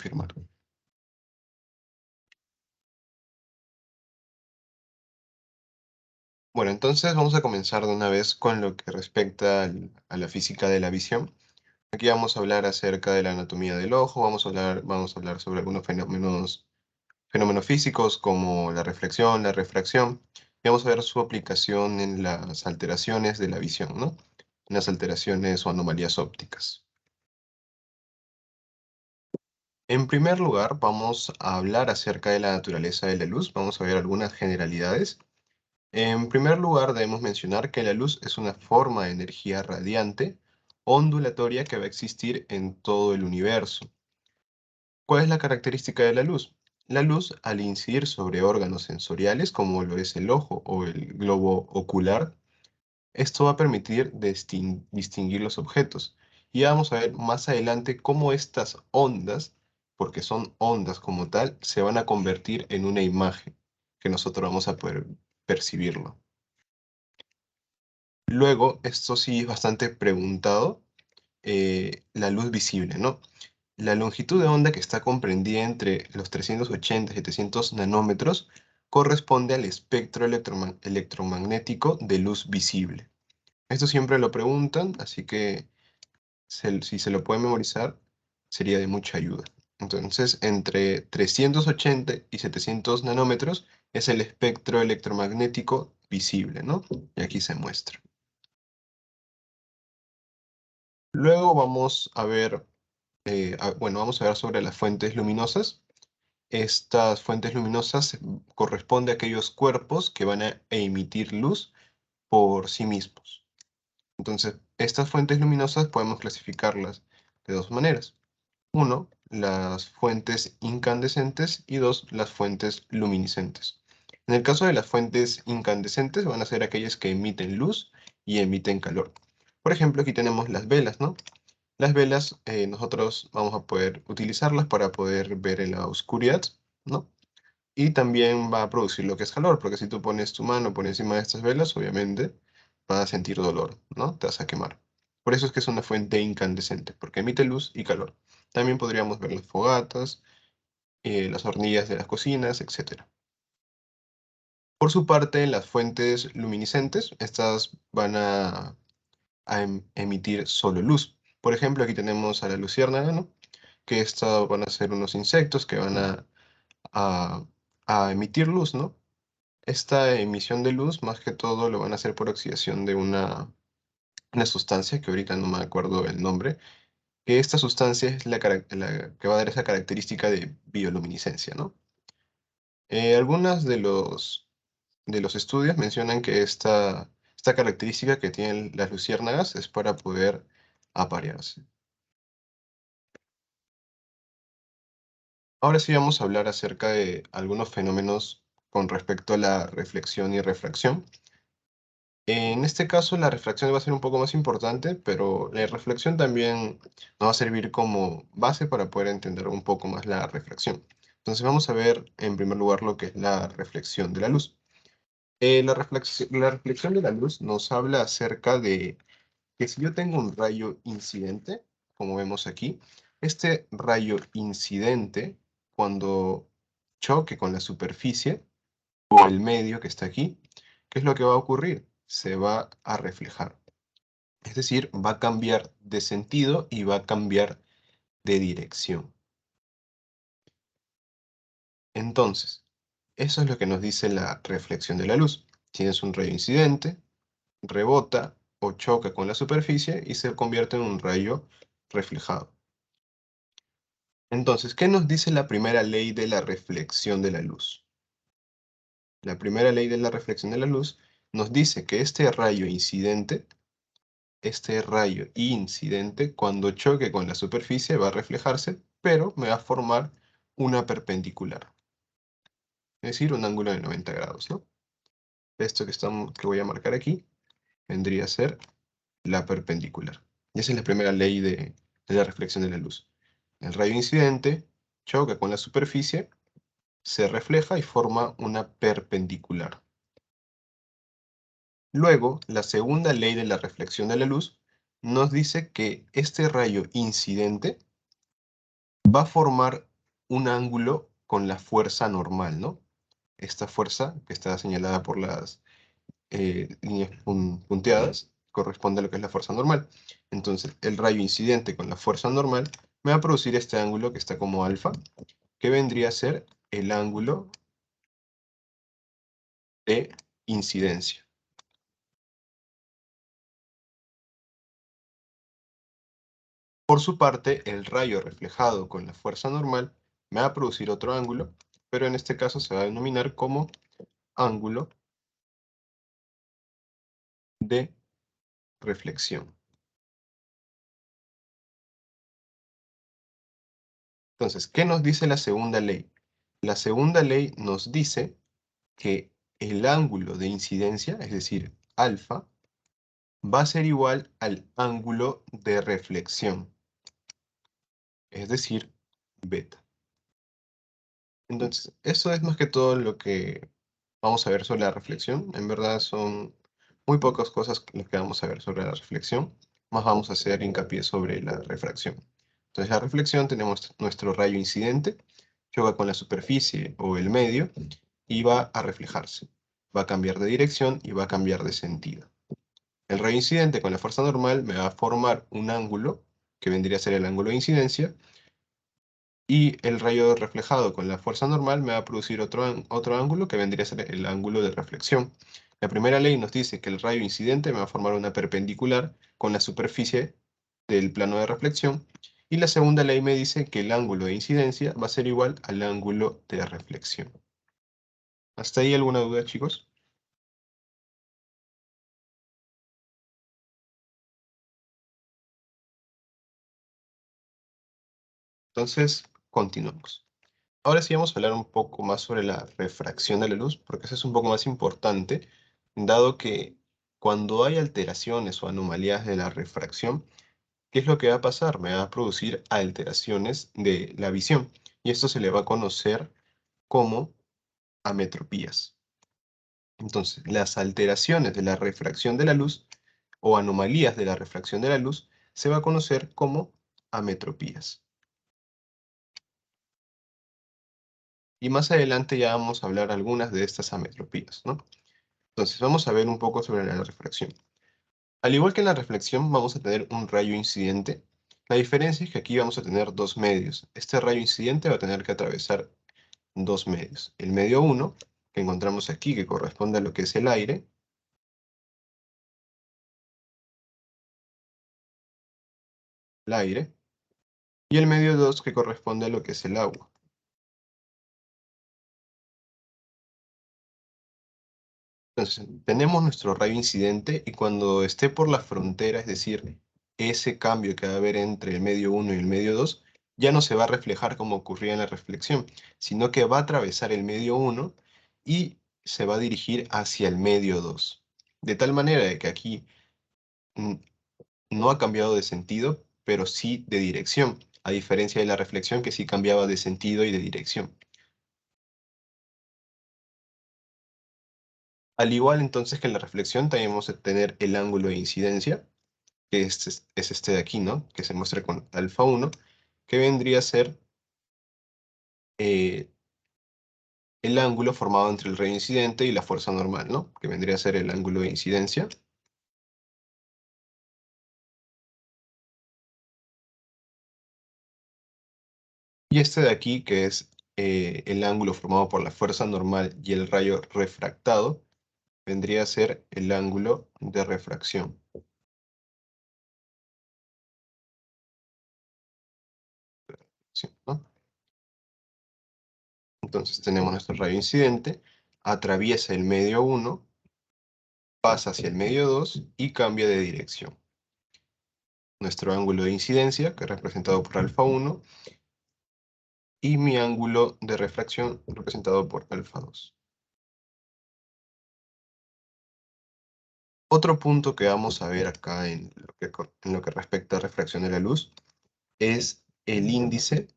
Confirmar. Bueno, entonces vamos a comenzar de una vez con lo que respecta a la física de la visión. Aquí vamos a hablar acerca de la anatomía del ojo, vamos a hablar sobre algunos fenómenos físicos como la reflexión, la refracción, y vamos a ver su aplicación en las alteraciones de la visión, ¿no? En las alteraciones o anomalías ópticas. En primer lugar, vamos a hablar acerca de la naturaleza de la luz, vamos a ver algunas generalidades. En primer lugar, debemos mencionar que la luz es una forma de energía radiante, ondulatoria que va a existir en todo el universo. ¿Cuál es la característica de la luz? La luz, al incidir sobre órganos sensoriales, como lo es el ojo o el globo ocular, esto va a permitir distinguir los objetos. Y ya vamos a ver más adelante cómo estas ondas, porque son ondas como tal, se van a convertir en una imagen que nosotros vamos a poder percibirlo. Luego, esto sí es bastante preguntado, la luz visible, ¿no? La longitud de onda que está comprendida entre los 380 y 700 nanómetros corresponde al espectro electromagnético de luz visible. Esto siempre lo preguntan, así que si se lo pueden memorizar, sería de mucha ayuda. Entonces, entre 380 y 700 nanómetros es el espectro electromagnético visible, ¿no? Y aquí se muestra. Luego vamos a ver, vamos a ver sobre las fuentes luminosas. Estas fuentes luminosas corresponden a aquellos cuerpos que van a emitir luz por sí mismos. Entonces, estas fuentes luminosas podemos clasificarlas de dos maneras. Uno, las fuentes incandescentes y dos, las fuentes luminiscentes. En el caso de las fuentes incandescentes van a ser aquellas que emiten luz y emiten calor. Por ejemplo, aquí tenemos las velas, ¿no? Las velas, nosotros vamos a poder utilizarlas para poder ver en la oscuridad, ¿no? Y también va a producir lo que es calor, porque si tú pones tu mano por encima de estas velas, obviamente vas a sentir dolor, ¿no? Te vas a quemar. Por eso es que es una fuente incandescente, porque emite luz y calor. También podríamos ver las fogatas, las hornillas de las cocinas, etc. Por su parte, las fuentes luminiscentes, estas van a emitir solo luz. Por ejemplo, aquí tenemos a la luciérnaga, ¿no? Que estos van a ser unos insectos que van a, a emitir luz, ¿no? Esta emisión de luz, más que todo, lo van a hacer por oxidación de una sustancia, que ahorita no me acuerdo el nombre, que esta sustancia es la que va a dar esa característica de bioluminiscencia, ¿no? Algunos de los estudios mencionan que esta característica que tienen las luciérnagas es para poder aparearse. Ahora sí vamos a hablar acerca de algunos fenómenos con respecto a la reflexión y refracción. En este caso, la refracción va a ser un poco más importante, pero la reflexión también nos va a servir como base para poder entender un poco más la refracción. Entonces vamos a ver en primer lugar lo que es la reflexión de la luz. La reflexión de la luz nos habla acerca de que si yo tengo un rayo incidente, como vemos aquí, este rayo incidente, cuando choque con la superficie o el medio que está aquí, ¿qué es lo que va a ocurrir? Se va a reflejar. Es decir, va a cambiar de sentido y va a cambiar de dirección. Entonces, eso es lo que nos dice la reflexión de la luz. Tienes un rayo incidente, rebota o choca con la superficie y se convierte en un rayo reflejado. Entonces, ¿qué nos dice la primera ley de la reflexión de la luz? La primera ley de la reflexión de la luz nos dice que este rayo incidente, cuando choque con la superficie, va a reflejarse, pero me va a formar una perpendicular. Es decir, un ángulo de 90 grados, ¿no? Esto que voy a marcar aquí vendría a ser la perpendicular. Y esa es la primera ley de la reflexión de la luz. El rayo incidente choca con la superficie, se refleja y forma una perpendicular. Luego, la segunda ley de la reflexión de la luz nos dice que este rayo incidente va a formar un ángulo con la fuerza normal, ¿no? Esta fuerza, que está señalada por las líneas punteadas, corresponde a lo que es la fuerza normal. Entonces, el rayo incidente con la fuerza normal me va a producir este ángulo que está como alfa, que vendría a ser el ángulo de incidencia. Por su parte, el rayo reflejado con la fuerza normal me va a producir otro ángulo, pero en este caso se va a denominar como ángulo de reflexión. Entonces, ¿qué nos dice la segunda ley? La segunda ley nos dice que el ángulo de incidencia, es decir, alfa, va a ser igual al ángulo de reflexión, es decir, beta. Entonces, eso es más que todo lo que vamos a ver sobre la reflexión. En verdad son muy pocas cosas las que vamos a ver sobre la reflexión, más vamos a hacer hincapié sobre la refracción. Entonces, la reflexión tenemos nuestro rayo incidente, choca con la superficie o el medio y va a reflejarse. Va a cambiar de dirección y va a cambiar de sentido. El rayo incidente con la fuerza normal me va a formar un ángulo, que vendría a ser el ángulo de incidencia, y el rayo reflejado con la fuerza normal me va a producir otro ángulo, que vendría a ser el ángulo de reflexión. La primera ley nos dice que el rayo incidente me va a formar una perpendicular con la superficie del plano de reflexión, y la segunda ley me dice que el ángulo de incidencia va a ser igual al ángulo de reflexión. ¿Hasta ahí alguna duda, chicos? Entonces, continuamos. Ahora sí vamos a hablar un poco más sobre la refracción de la luz, porque eso es un poco más importante, dado que cuando hay alteraciones o anomalías de la refracción, ¿qué es lo que va a pasar? Me va a producir alteraciones de la visión, y esto se le va a conocer como ametropías. Entonces, las alteraciones de la refracción de la luz o anomalías de la refracción de la luz se va a conocer como ametropías. Y más adelante ya vamos a hablar algunas de estas ametropías, ¿no? Entonces, vamos a ver un poco sobre la refracción. Al igual que en la reflexión, vamos a tener un rayo incidente. La diferencia es que aquí vamos a tener dos medios. Este rayo incidente va a tener que atravesar dos medios. El medio 1, que encontramos aquí, que corresponde a lo que es el aire, y el medio 2, que corresponde a lo que es el agua. Entonces, tenemos nuestro rayo incidente y cuando esté por la frontera, es decir, ese cambio que va a haber entre el medio 1 y el medio 2, ya no se va a reflejar como ocurría en la reflexión, sino que va a atravesar el medio 1 y se va a dirigir hacia el medio 2. De tal manera de que aquí mm, no ha cambiado de sentido, pero sí de dirección, a diferencia de la reflexión que sí cambiaba de sentido y de dirección. Al igual entonces que en la reflexión, también vamos a tener el ángulo de incidencia, que es este de aquí, ¿no? Que se muestra con alfa 1, que vendría a ser eh, el ángulo formado entre el rayo incidente y la fuerza normal, ¿no? Que vendría a ser el ángulo de incidencia. Y este de aquí, que es el ángulo formado por la fuerza normal y el rayo refractado, vendría a ser el ángulo de refracción. ¿Sí? ¿No? Entonces tenemos nuestro rayo incidente, atraviesa el medio 1, pasa hacia el medio 2 y cambia de dirección. Nuestro ángulo de incidencia, que es representado por alfa 1, y mi ángulo de refracción, representado por alfa 2. Otro punto que vamos a ver acá en lo que respecta a refracción de la luz es el índice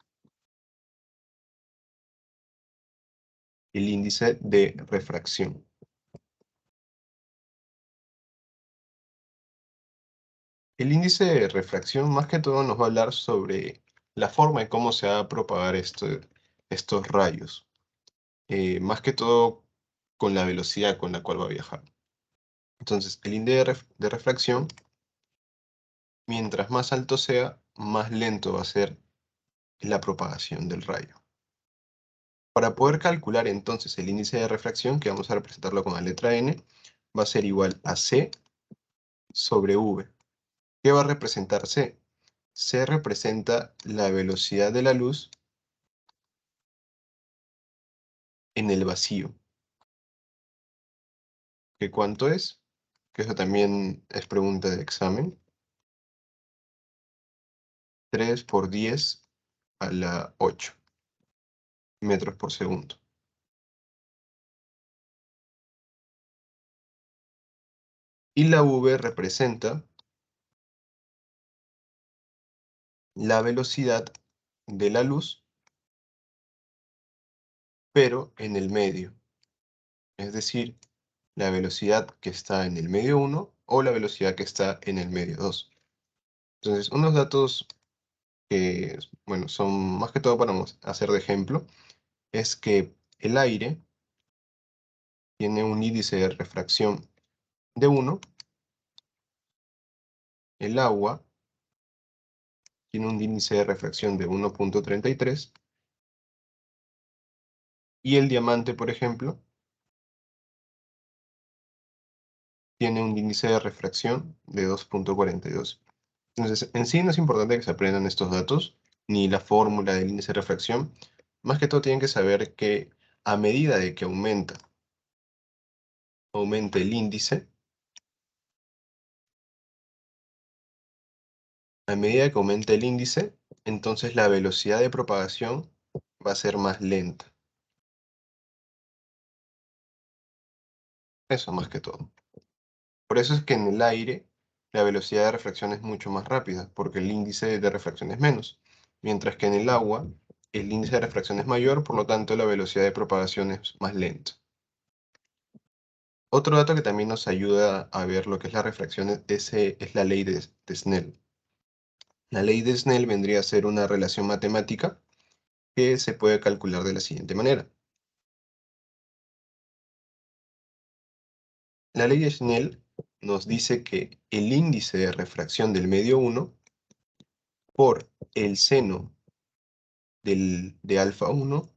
de refracción. El índice de refracción más que todo nos va a hablar sobre la forma en cómo se va a propagar estos rayos. Más que todo con la velocidad con la cual va a viajar. Entonces, el índice de refracción, mientras más alto sea, más lento va a ser la propagación del rayo. Para poder calcular entonces el índice de refracción, que vamos a representarlo con la letra N, va a ser igual a C sobre V. ¿Qué va a representar C? C representa la velocidad de la luz en el vacío. ¿Qué cuánto es? Que eso también es pregunta de examen. 3 por 10 a la 8 metros por segundo. Y la V representa la velocidad de la luz, pero en el medio. Es decir, la velocidad que está en el medio 1 o la velocidad que está en el medio 2. Entonces, unos datos que, bueno, son más que todo para hacer de ejemplo, es que el aire tiene un índice de refracción de 1, el agua tiene un índice de refracción de 1.33, y el diamante, por ejemplo, tiene un índice de refracción de 2.42. Entonces, en sí no es importante que se aprendan estos datos, ni la fórmula del índice de refracción. Más que todo tienen que saber que a medida de que aumente el índice, a medida que aumente el índice, entonces la velocidad de propagación va a ser más lenta. Eso más que todo. Por eso es que en el aire la velocidad de refracción es mucho más rápida, porque el índice de refracción es menos. Mientras que en el agua el índice de refracción es mayor, por lo tanto la velocidad de propagación es más lenta. Otro dato que también nos ayuda a ver lo que es la refracción es la ley de Snell. La ley de Snell vendría a ser una relación matemática que se puede calcular de la siguiente manera. La ley de Snell nos dice que el índice de refracción del medio 1 por el seno de alfa 1,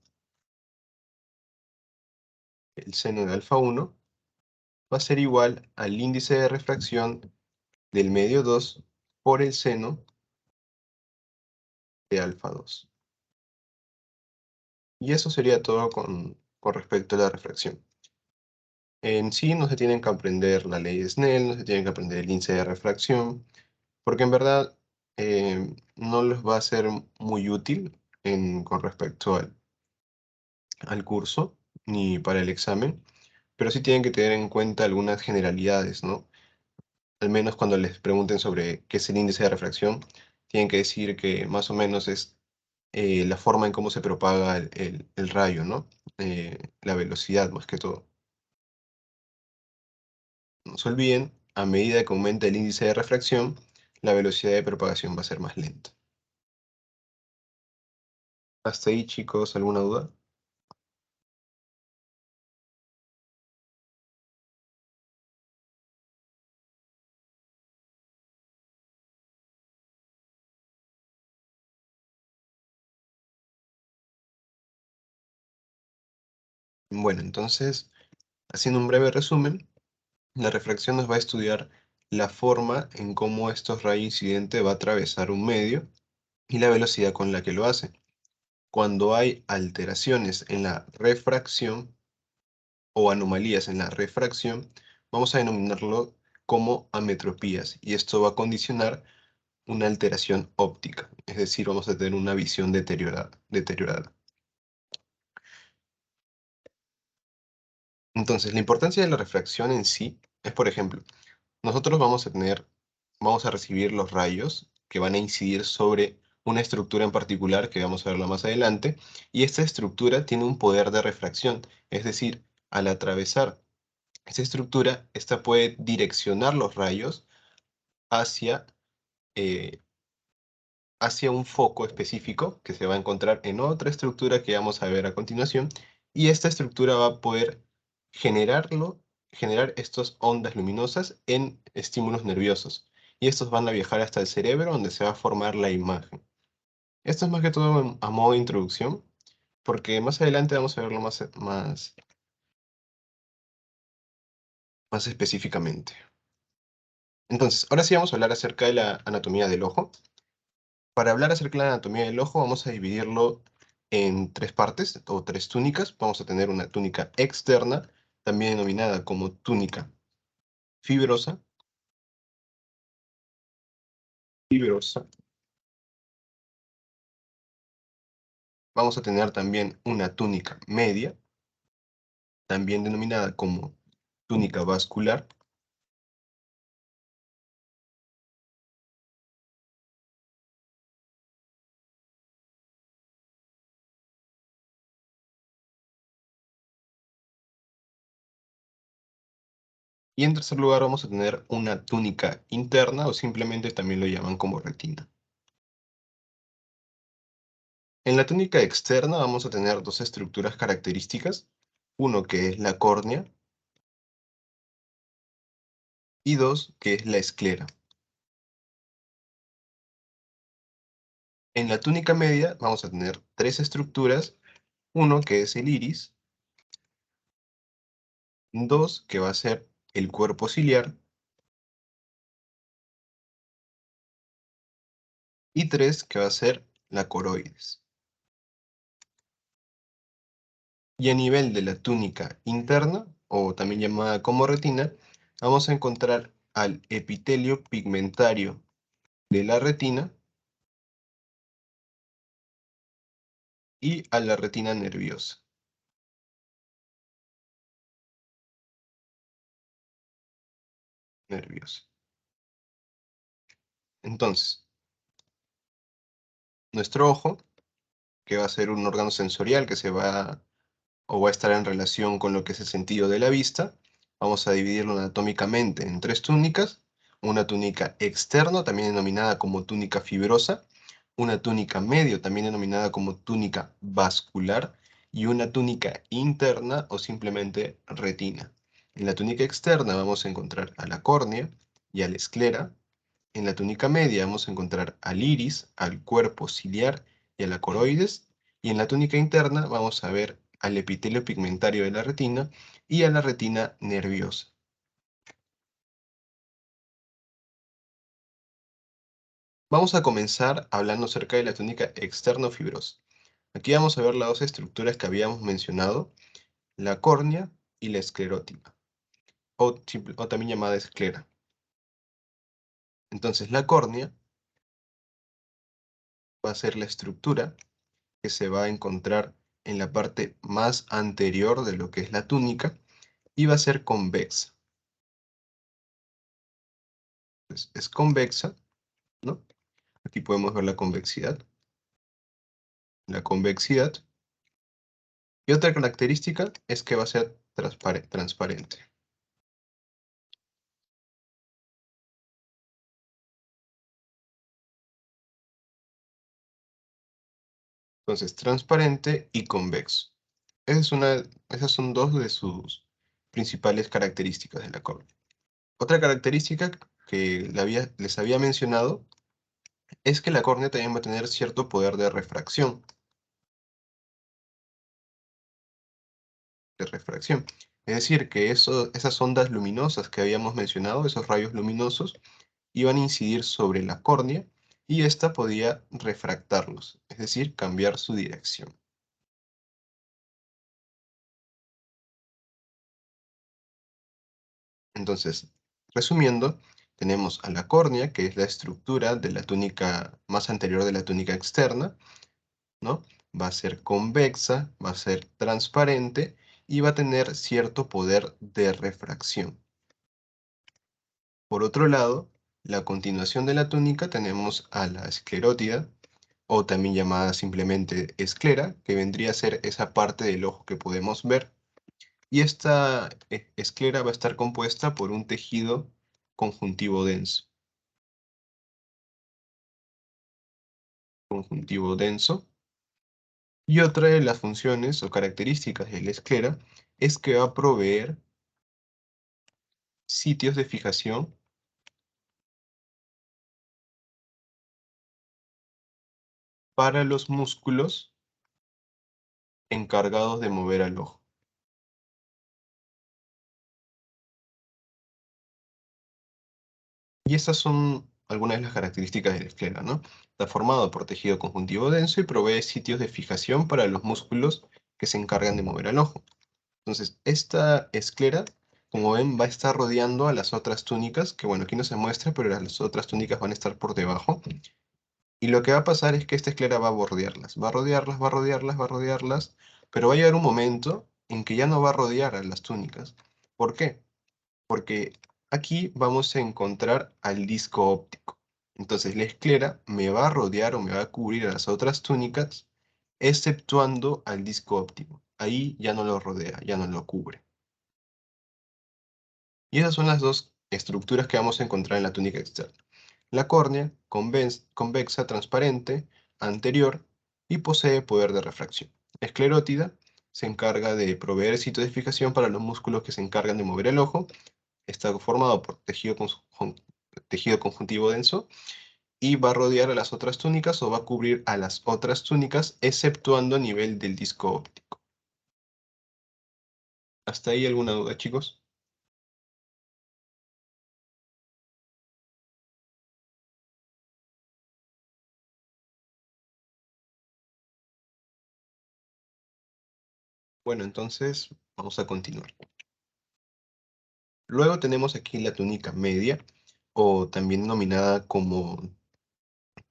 el seno de alfa 1, va a ser igual al índice de refracción del medio 2 por el seno de alfa 2. Y eso sería todo con respecto a la refracción. En sí no se tienen que aprender la ley de Snell, no se tienen que aprender el índice de refracción, porque en verdad no les va a ser muy útil con respecto al curso, ni para el examen, pero sí tienen que tener en cuenta algunas generalidades, ¿no? Al menos cuando les pregunten sobre qué es el índice de refracción, tienen que decir que más o menos es la forma en cómo se propaga el rayo, ¿no? La velocidad más que todo. No se olviden, a medida que aumenta el índice de refracción, la velocidad de propagación va a ser más lenta. Hasta ahí, chicos, ¿alguna duda? Bueno, entonces, haciendo un breve resumen, la refracción nos va a estudiar la forma en cómo estos rayos incidentes va a atravesar un medio y la velocidad con la que lo hace. Cuando hay alteraciones en la refracción o anomalías en la refracción, vamos a denominarlo como ametropías, y esto va a condicionar una alteración óptica, es decir, vamos a tener una visión deteriorada. Entonces, la importancia de la refracción en sí es, por ejemplo, nosotros vamos a recibir los rayos que van a incidir sobre una estructura en particular, que vamos a verla más adelante, y esta estructura tiene un poder de refracción, es decir, al atravesar esta estructura, esta puede direccionar los rayos hacia hacia un foco específico que se va a encontrar en otra estructura que vamos a ver a continuación, y esta estructura va a poder generar estas ondas luminosas en estímulos nerviosos, y estos van a viajar hasta el cerebro donde se va a formar la imagen. Esto es más que todo a modo de introducción, porque más adelante vamos a verlo más específicamente. Entonces, ahora sí vamos a hablar acerca de la anatomía del ojo. Para hablar acerca de la anatomía del ojo, vamos a dividirlo en tres partes o tres túnicas. Vamos a tener una túnica externa, también denominada como túnica fibrosa. Fibrosa. Vamos a tener también una túnica media, también denominada como túnica vascular. Y en tercer lugar vamos a tener una túnica interna, o simplemente también lo llaman como retina. En la túnica externa vamos a tener dos estructuras características. Uno que es la córnea y dos que es la esclera. En la túnica media vamos a tener tres estructuras. Uno que es el iris, dos que va a ser el cuerpo ciliar y tres que va a ser la coroides. Y a nivel de la túnica interna, o también llamada como retina, vamos a encontrar al epitelio pigmentario de la retina y a la retina nerviosa. Entonces, nuestro ojo, que va a ser un órgano sensorial que va a estar en relación con lo que es el sentido de la vista, vamos a dividirlo anatómicamente en tres túnicas: una túnica externa, también denominada como túnica fibrosa, una túnica medio, también denominada como túnica vascular, y una túnica interna o simplemente retina. En la túnica externa vamos a encontrar a la córnea y a la esclera. En la túnica media vamos a encontrar al iris, al cuerpo ciliar y a la coroides. Y en la túnica interna vamos a ver al epitelio pigmentario de la retina y a la retina nerviosa. Vamos a comenzar hablando acerca de la túnica externo-fibrosa. Aquí vamos a ver las dos estructuras que habíamos mencionado, la córnea y la esclerótica, o también llamada esclera. Entonces, la córnea va a ser la estructura que se va a encontrar en la parte más anterior de lo que es la túnica y va a ser convexa. Entonces, es convexa, ¿no? Aquí podemos ver la convexidad. La convexidad. Y otra característica es que va a ser transparente. Entonces, transparente y convexo. Esas son dos de sus principales características de la córnea. Otra característica que les había mencionado es que la córnea también va a tener cierto poder de refracción. Es decir, que esas ondas luminosas que habíamos mencionado, esos rayos luminosos, iban a incidir sobre la córnea y ésta podía refractarlos, es decir, cambiar su dirección. Entonces, resumiendo, tenemos a la córnea, que es la estructura de la túnica más anterior de la túnica externa, ¿no? Va a ser convexa, va a ser transparente y va a tener cierto poder de refracción. Por otro lado, la continuación de la túnica tenemos a la esclerótida, o también llamada simplemente esclera, que vendría a ser esa parte del ojo que podemos ver. Y esta esclera va a estar compuesta por un tejido conjuntivo denso. conjuntivo denso. Y otra de las funciones o características de la esclera es que va a proveer sitios de fijación para los músculos encargados de mover al ojo. Y estas son algunas de las características de la esclera, ¿no? Está formado por tejido conjuntivo denso y provee sitios de fijación para los músculos que se encargan de mover al ojo. Entonces, esta esclera, como ven, va a estar rodeando a las otras túnicas, que bueno, aquí no se muestra, pero las otras túnicas van a estar por debajo. Y lo que va a pasar es que esta esclera va a bordearlas, va a rodearlas, va a rodearlas, va a rodearlas, pero va a llegar un momento en que ya no va a rodear a las túnicas. ¿Por qué? Porque aquí vamos a encontrar al disco óptico. Entonces la esclera me va a rodear o me va a cubrir a las otras túnicas, exceptuando al disco óptico. Ahí ya no lo rodea, ya no lo cubre. Y esas son las dos estructuras que vamos a encontrar en la túnica externa. La córnea, convexa, transparente, anterior y posee poder de refracción. Esclerótida se encarga de proveer sitio de fijación para los músculos que se encargan de mover el ojo. Está formado por tejido conjuntivo denso y va a rodear a las otras túnicas o va a cubrir a las otras túnicas, exceptuando a nivel del disco óptico. ¿Hasta ahí alguna duda, chicos? Bueno, entonces vamos a continuar. Luego tenemos aquí la túnica media, o también denominada como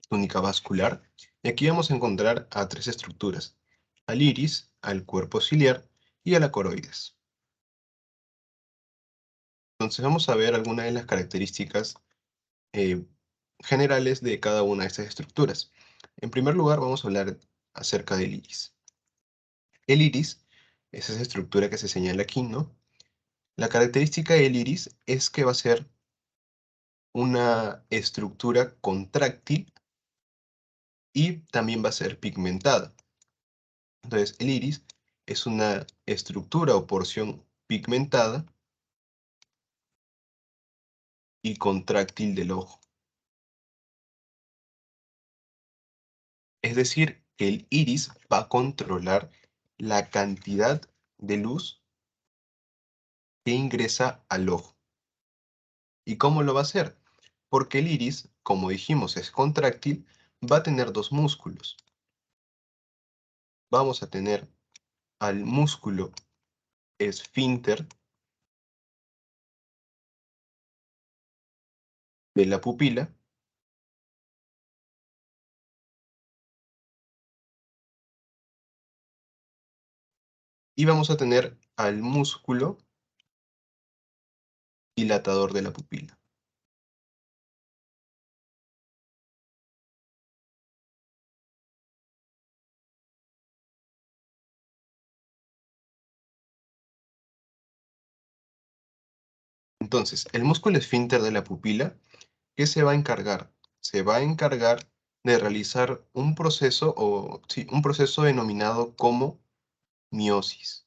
túnica vascular. Y aquí vamos a encontrar a tres estructuras: al iris, al cuerpo ciliar y a la coroides. Entonces vamos a ver algunas de las características eh, generales de cada una de estas estructuras. En primer lugar, vamos a hablar acerca del iris. El iris es esa estructura que se señala aquí, ¿no? La característica del iris es que va a ser una estructura contráctil y también va a ser pigmentada. Entonces, el iris es una estructura o porción pigmentada y contráctil del ojo. Es decir, que el iris va a controlar la cantidad de luz que ingresa al ojo. ¿Y cómo lo va a hacer? Porque el iris, como dijimos, es contráctil, va a tener dos músculos. Vamos a tener al músculo esfínter de la pupila y vamos a tener al músculo dilatador de la pupila. Entonces, el músculo esfínter de la pupila, ¿qué se va a encargar? Se va a encargar de realizar un proceso, o sí, un proceso denominado como miosis.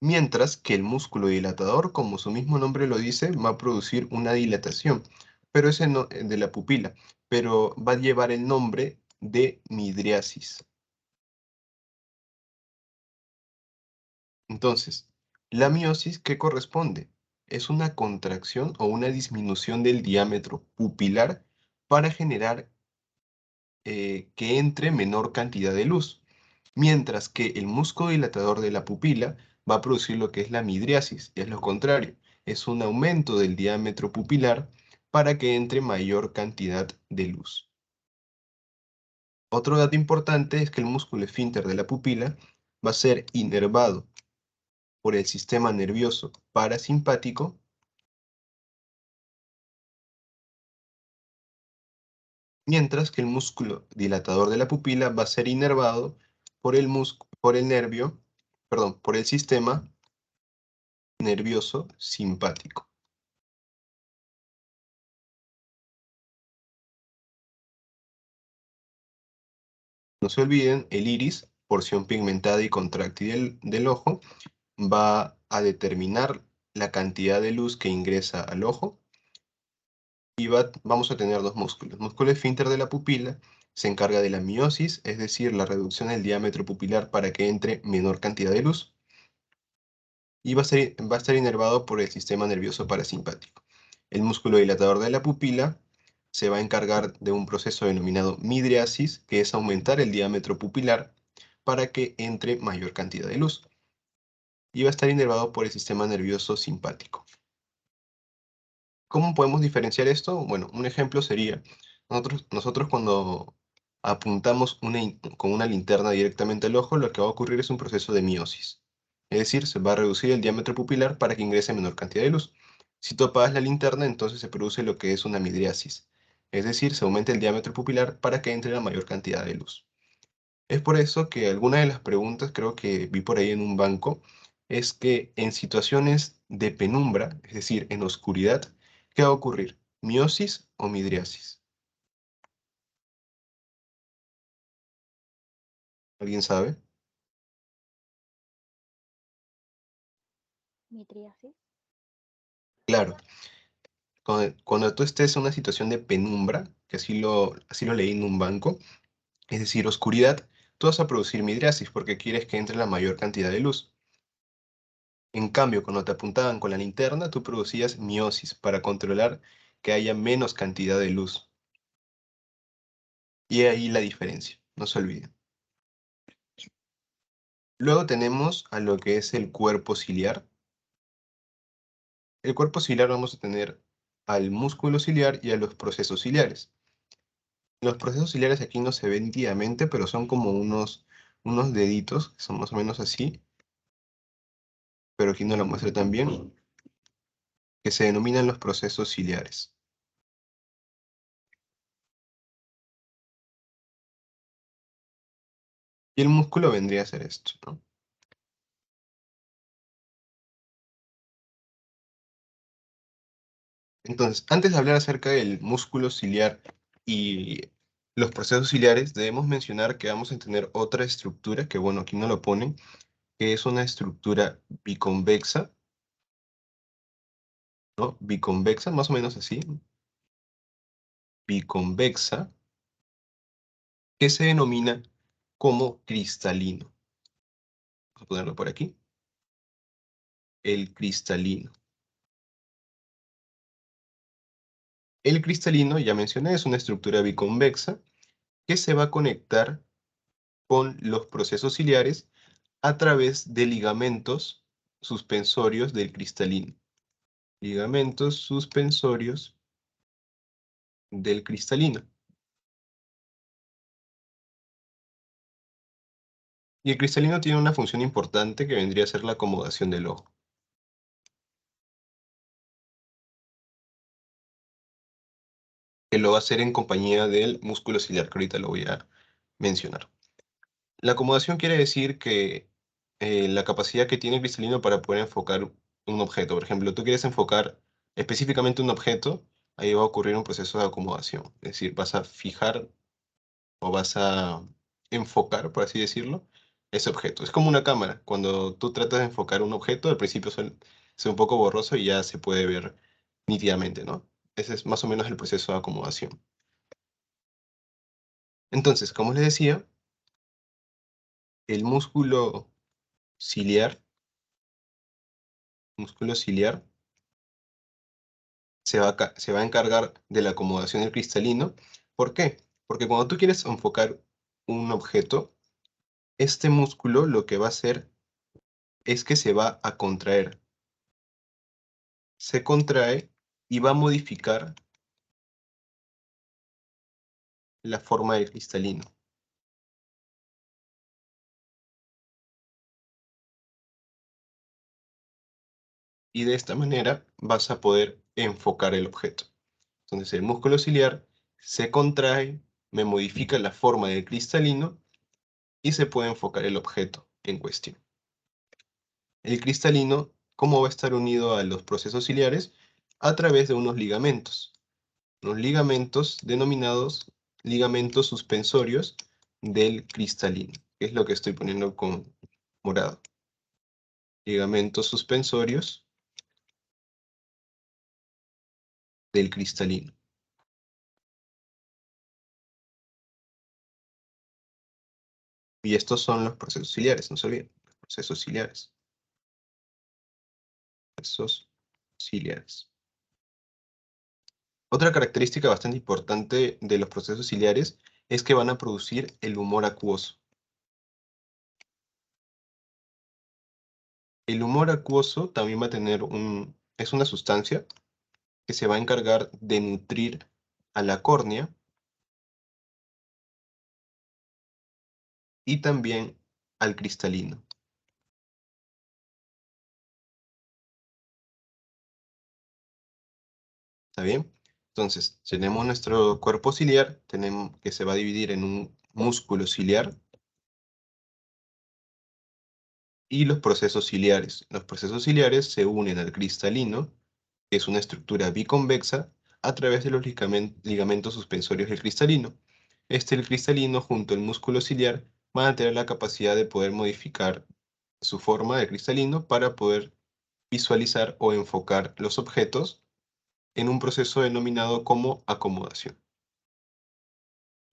Mientras que el músculo dilatador, como su mismo nombre lo dice, va a producir una dilatación, pero ese no, de la pupila, pero va a llevar el nombre de midriasis. Entonces, la miosis, ¿qué corresponde? Es una contracción o una disminución del diámetro pupilar para generar que entre menor cantidad de luz, mientras que el músculo dilatador de la pupila va a producir lo que es la midriasis, y es lo contrario, es un aumento del diámetro pupilar para que entre mayor cantidad de luz. Otro dato importante es que el músculo esfínter de la pupila va a ser inervado por el sistema nervioso parasimpático, mientras que el músculo dilatador de la pupila va a ser inervado por el nervio, perdón, por el sistema nervioso simpático. No se olviden, el iris, porción pigmentada y contráctil del ojo, va a determinar la cantidad de luz que ingresa al ojo y vamos a tener dos músculos. El músculo esfínter de la pupila se encarga de la miosis, es decir, la reducción del diámetro pupilar para que entre menor cantidad de luz, y va a estar inervado por el sistema nervioso parasimpático. El músculo dilatador de la pupila se va a encargar de un proceso denominado midriasis, que es aumentar el diámetro pupilar para que entre mayor cantidad de luz, y va a estar inervado por el sistema nervioso simpático. ¿Cómo podemos diferenciar esto? Bueno, un ejemplo sería, nosotros cuando apuntamos con una linterna directamente al ojo, lo que va a ocurrir es un proceso de miosis. Es decir, se va a reducir el diámetro pupilar para que ingrese menor cantidad de luz. Si tú apagas la linterna, entonces se produce lo que es una midriasis. Es decir, se aumenta el diámetro pupilar para que entre la mayor cantidad de luz. Es por eso que alguna de las preguntas, creo que vi por ahí en un banco, es que en situaciones de penumbra, es decir, en oscuridad, ¿qué va a ocurrir? ¿Miosis o midriasis? ¿Alguien sabe? Mitriasis. Claro, cuando tú estés en una situación de penumbra, que así lo leí en un banco, es decir, oscuridad, tú vas a producir midriasis porque quieres que entre la mayor cantidad de luz. En cambio, cuando te apuntaban con la linterna, tú producías miosis para controlar que haya menos cantidad de luz. Y ahí la diferencia, no se olviden. Luego tenemos a lo que es el cuerpo ciliar. El cuerpo ciliar vamos a tener al músculo ciliar y a los procesos ciliares. Los procesos ciliares aquí no se ven nítidamente, pero son como unos deditos, que son más o menos así, pero aquí no lo muestra tan bien, que se denominan los procesos ciliares. Y el músculo vendría a ser esto, ¿no? Entonces, antes de hablar acerca del músculo ciliar y los procesos ciliares, debemos mencionar que vamos a tener otra estructura, que bueno, aquí no lo ponen, que es una estructura biconvexa, ¿no? Biconvexa, más o menos así, biconvexa, que se denomina como cristalino. Vamos a ponerlo por aquí. El cristalino. El cristalino, ya mencioné, es una estructura biconvexa que se va a conectar con los procesos ciliares a través de ligamentos suspensorios del cristalino. Ligamentos suspensorios del cristalino. Y el cristalino tiene una función importante que vendría a ser la acomodación del ojo, que lo va a hacer en compañía del músculo ciliar, que ahorita lo voy a mencionar. La acomodación quiere decir que la capacidad que tiene el cristalino para poder enfocar un objeto. Por ejemplo, tú quieres enfocar específicamente un objeto, ahí va a ocurrir un proceso de acomodación. Es decir, vas a fijar o vas a enfocar, por así decirlo, ese objeto. Es como una cámara. Cuando tú tratas de enfocar un objeto, al principio suele ser un poco borroso y ya se puede ver nítidamente, ¿no? Ese es más o menos el proceso de acomodación. Entonces, como les decía, el ciliar, músculo ciliar se va a encargar de la acomodación del cristalino. ¿Por qué? Porque cuando tú quieres enfocar un objeto, este músculo lo que va a hacer es que se va a contraer. Se contrae y va a modificar la forma del cristalino. Y de esta manera vas a poder enfocar el objeto. Entonces el músculo ciliar se contrae, me modifica la forma del cristalino y se puede enfocar el objeto en cuestión. El cristalino, ¿cómo va a estar unido a los procesos ciliares? A través de unos ligamentos denominados ligamentos suspensorios del cristalino, que es lo que estoy poniendo con morado. Ligamentos suspensorios del cristalino. Y estos son los procesos ciliares, no se olviden, los procesos ciliares. Procesos ciliares. Otra característica bastante importante de los procesos ciliares es que van a producir el humor acuoso. El humor acuoso también va a tener es una sustancia que se va a encargar de nutrir a la córnea y también al cristalino. ¿Está bien? Entonces, tenemos nuestro cuerpo ciliar, tenemos que se va a dividir en un músculo ciliar y los procesos ciliares. Los procesos ciliares se unen al cristalino, que es una estructura biconvexa, a través de los ligamentos suspensorios del cristalino. El cristalino junto al músculo ciliar van a tener la capacidad de poder modificar su forma de cristalino para poder visualizar o enfocar los objetos en un proceso denominado como acomodación.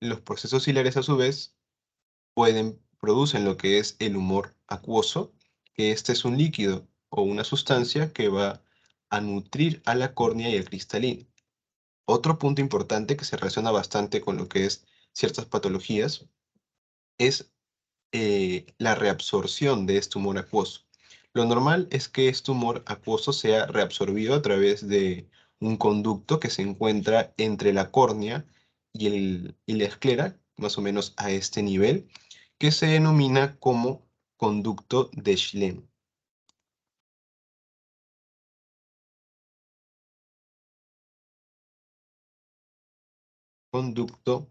Los procesos ciliares, a su vez, producen lo que es el humor acuoso, que este es un líquido o una sustancia que va a nutrir a la córnea y el cristalino. Otro punto importante que se relaciona bastante con lo que es ciertas patologías es la reabsorción de este humor acuoso. Lo normal es que este humor acuoso sea reabsorbido a través de un conducto que se encuentra entre la córnea y la esclera, más o menos a este nivel, que se denomina como conducto de Schlemm. Conducto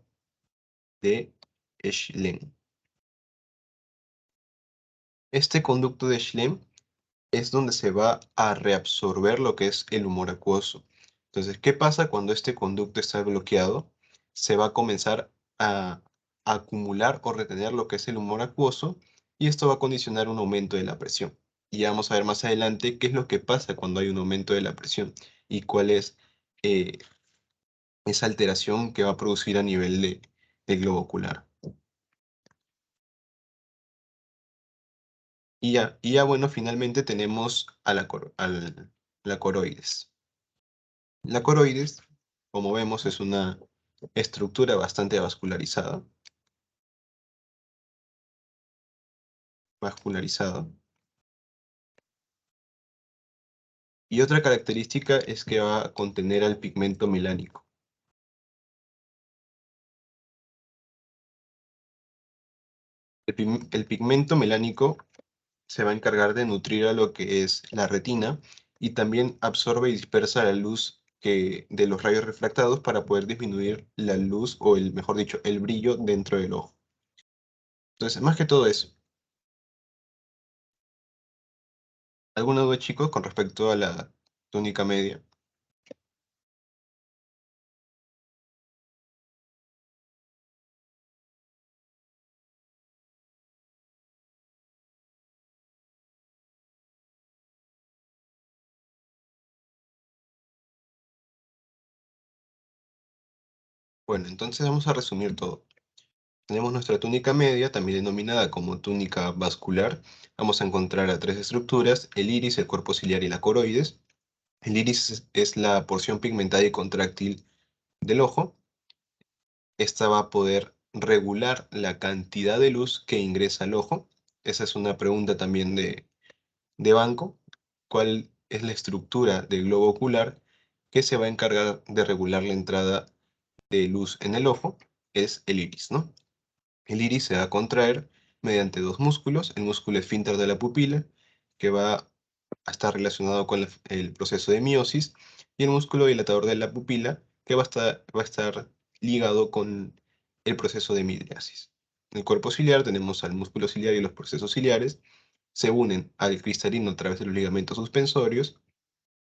de Schlemm. Este conducto de Schlemm es donde se va a reabsorber lo que es el humor acuoso. Entonces, ¿qué pasa cuando este conducto está bloqueado? Se va a comenzar a acumular o retener lo que es el humor acuoso y esto va a condicionar un aumento de la presión. Y vamos a ver más adelante qué es lo que pasa cuando hay un aumento de la presión y cuál es eh, esa alteración que va a producir a nivel del globo ocular. Bueno, finalmente tenemos a la coroides. La coroides, como vemos, es una estructura bastante vascularizada. Y otra característica es que va a contener al pigmento melánico. El pigmento melánico se va a encargar de nutrir a lo que es la retina y también absorbe y dispersa la luz de los rayos refractados para poder disminuir la luz o mejor dicho, el brillo dentro del ojo. Entonces, más que todo eso, ¿alguna duda, chicos, con respecto a la túnica media? Bueno, entonces vamos a resumir todo. Tenemos nuestra túnica media, también denominada como túnica vascular. Vamos a encontrar a tres estructuras: el iris, el cuerpo ciliar y la coroides. El iris es la porción pigmentada y contráctil del ojo. Esta va a poder regular la cantidad de luz que ingresa al ojo. Esa es una pregunta también de banco. ¿Cuál es la estructura del globo ocular que se va a encargar de regular la entrada de luz en el ojo? Es el iris, ¿no? El iris se va a contraer mediante dos músculos: el músculo esfínter de la pupila, que va a estar relacionado con el proceso de miosis, y el músculo dilatador de la pupila, que va a estar ligado con el proceso de midriasis. En el cuerpo ciliar tenemos al músculo ciliar y los procesos ciliares, se unen al cristalino a través de los ligamentos suspensorios.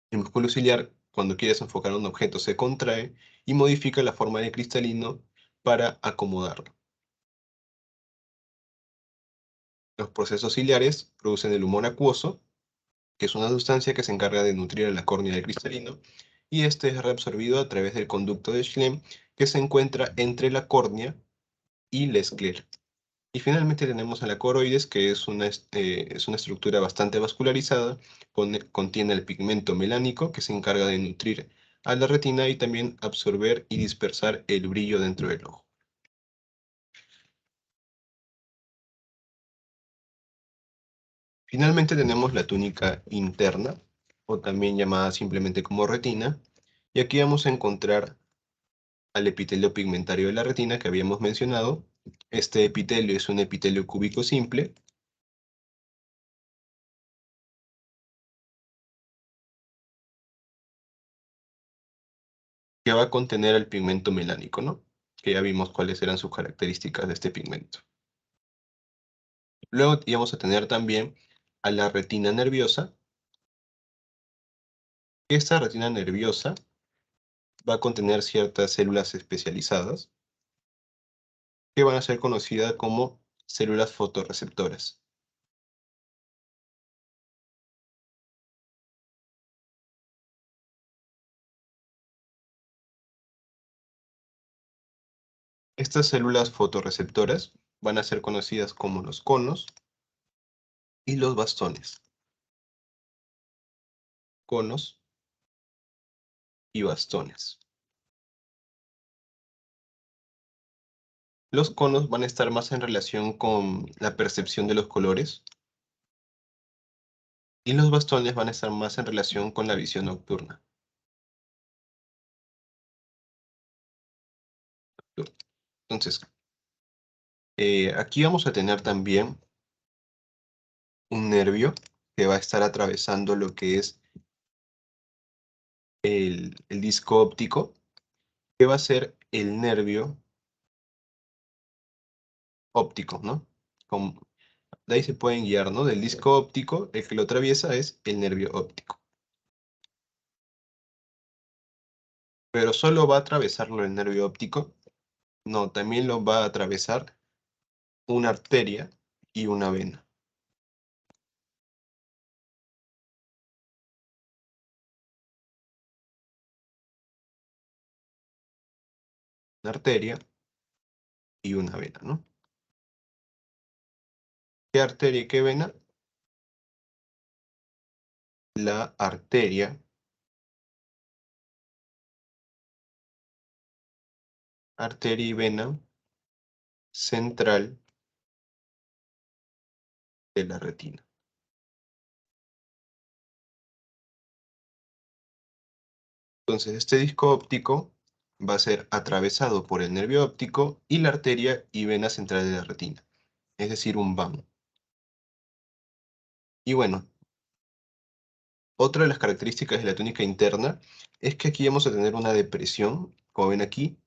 El músculo ciliar, cuando quieres enfocar un objeto, se contrae y modifica la forma del cristalino para acomodarlo. Los procesos ciliares producen el humor acuoso, que es una sustancia que se encarga de nutrir a la córnea del cristalino, y este es reabsorbido a través del conducto de Schlemm, que se encuentra entre la córnea y la esclera. Y finalmente tenemos a la coroides, que es una estructura bastante vascularizada, contiene el pigmento melánico, que se encarga de nutrir a la retina y también absorber y dispersar el brillo dentro del ojo. Finalmente tenemos la túnica interna, o también llamada simplemente como retina, y aquí vamos a encontrar al epitelio pigmentario de la retina que habíamos mencionado. Este epitelio es un epitelio cúbico simple, que va a contener el pigmento melánico, ¿no? Que ya vimos cuáles eran sus características de este pigmento. Luego íbamos a tener también a la retina nerviosa. Esta retina nerviosa va a contener ciertas células especializadas que van a ser conocidas como células fotorreceptoras. Estas células fotorreceptoras van a ser conocidas como los conos y los bastones. Conos y bastones. Los conos van a estar más en relación con la percepción de los colores y los bastones van a estar más en relación con la visión nocturna. Entonces, aquí vamos a tener también un nervio que va a estar atravesando lo que es el disco óptico, que va a ser el nervio óptico, ¿no? De ahí se pueden guiar, ¿no? Del disco óptico, el que lo atraviesa es el nervio óptico. Pero solo va a atravesarlo el nervio óptico. No, también lo va a atravesar una arteria y una vena. Una arteria y una vena, ¿no? ¿Qué arteria y qué vena? La arteria y vena central de la retina. Entonces, este disco óptico va a ser atravesado por el nervio óptico y la arteria y vena central de la retina, es decir, un vano. Y bueno, otra de las características de la túnica interna es que aquí vamos a tener una depresión, como ven aquí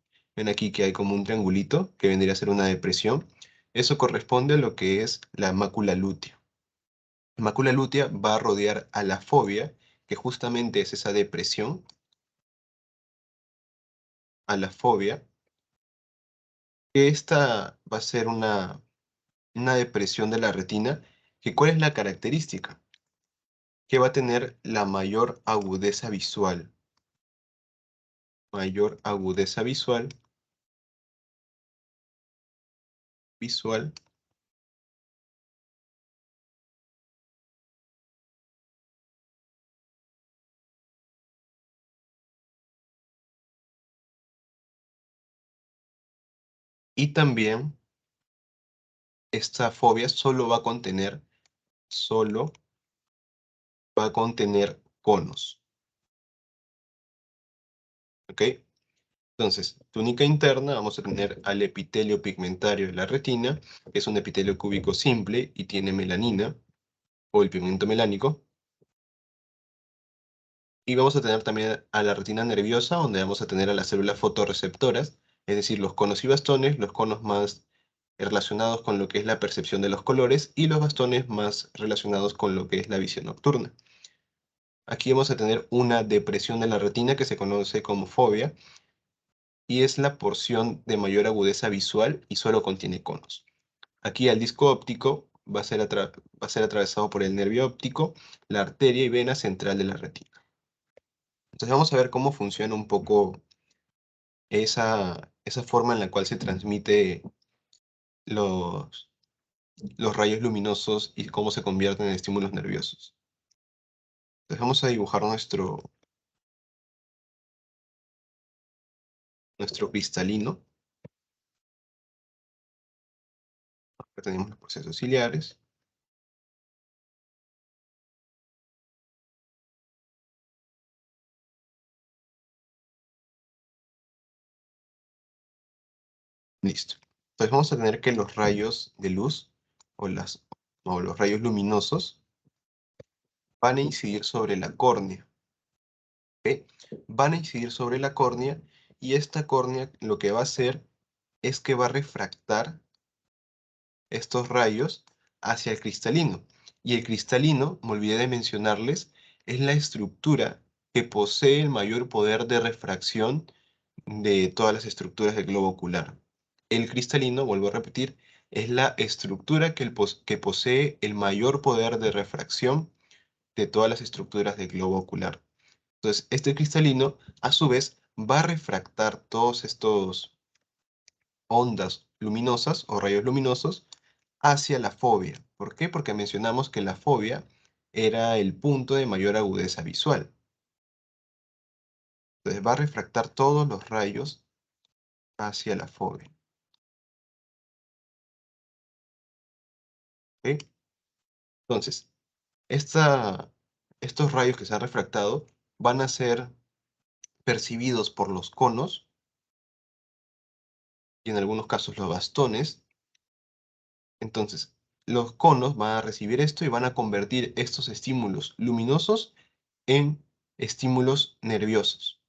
que hay como un triangulito que vendría a ser una depresión. Eso corresponde a lo que es la mácula lútea. La mácula lútea va a rodear a la fovea, que justamente es esa depresión, a la fovea, que esta va a ser una depresión de la retina, que ¿cuál es la característica? Que va a tener la mayor agudeza visual, y también esta fobia solo va a contener conos, ¿ok? Entonces, túnica interna, vamos a tener al epitelio pigmentario de la retina, que es un epitelio cúbico simple y tiene melanina, o el pigmento melánico. Y vamos a tener también a la retina nerviosa, donde vamos a tener a las células fotorreceptoras, es decir, los conos y bastones, los conos más relacionados con lo que es la percepción de los colores y los bastones más relacionados con lo que es la visión nocturna. Aquí vamos a tener una depresión de la retina que se conoce como fovea y es la porción de mayor agudeza visual y solo contiene conos. Aquí al disco óptico va a ser atravesado por el nervio óptico, la arteria y vena central de la retina. Entonces vamos a ver cómo funciona un poco esa forma en la cual se transmite los, los rayos luminosos y cómo se convierten en estímulos nerviosos. Entonces vamos a dibujar nuestro cristalino. Acá tenemos los procesos ciliares. Listo. Entonces vamos a tener que los rayos de luz o los rayos luminosos van a incidir sobre la córnea. ¿Ok? Van a incidir sobre la córnea y esta córnea lo que va a hacer es que va a refractar estos rayos hacia el cristalino. Y el cristalino, me olvidé de mencionarles, es la estructura que posee el mayor poder de refracción de todas las estructuras del globo ocular. El cristalino, vuelvo a repetir, es la estructura que posee el mayor poder de refracción de todas las estructuras del globo ocular. Entonces, este cristalino, a su vez, va a refractar todos estos ondas luminosas o rayos luminosos hacia la fóvea. ¿Por qué? Porque mencionamos que la fóvea era el punto de mayor agudeza visual. Entonces va a refractar todos los rayos hacia la fóvea. ¿Ok? Entonces, estos rayos que se han refractado van a ser percibidos por los conos y en algunos casos los bastones. Entonces, los conos van a recibir esto y van a convertir estos estímulos luminosos en estímulos nerviosos.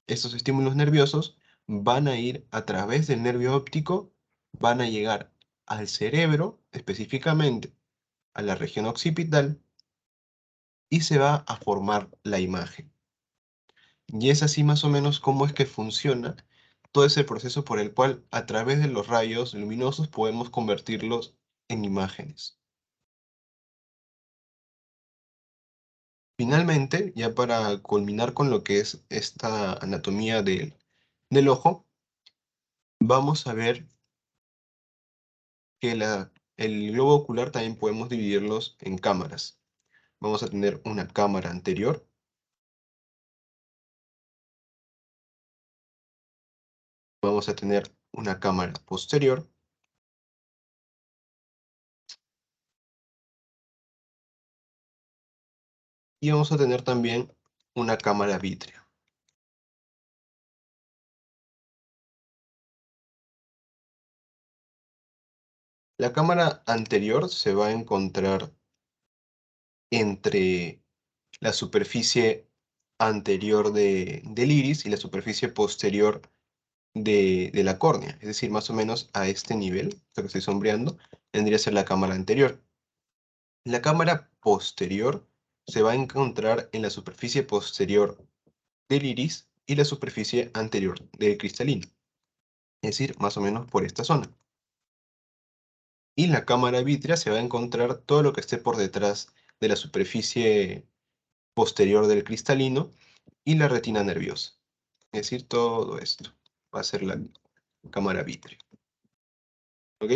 Estos estímulos nerviosos van a ir a través del nervio óptico, van a llegar al cerebro, específicamente a la región occipital, y se va a formar la imagen. Y es así más o menos cómo es que funciona todo ese proceso por el cual a través de los rayos luminosos podemos convertirlos en imágenes. Finalmente, ya para culminar con lo que es esta anatomía del ojo, vamos a ver que el globo ocular también podemos dividirlos en cámaras. Vamos a tener una cámara anterior, vamos a tener una cámara posterior y vamos a tener también una cámara vítrea. La cámara anterior se va a encontrar entre la superficie anterior del iris y la superficie posterior de la córnea, es decir, más o menos a este nivel, lo que estoy sombreando, vendría a ser la cámara anterior. La cámara posterior se va a encontrar en la superficie posterior del iris y la superficie anterior del cristalino, es decir, más o menos por esta zona. Y la cámara vítrea se va a encontrar todo lo que esté por detrás de la superficie posterior del cristalino y la retina nerviosa. Es decir, todo esto va a ser la cámara vítrea. ¿Ok?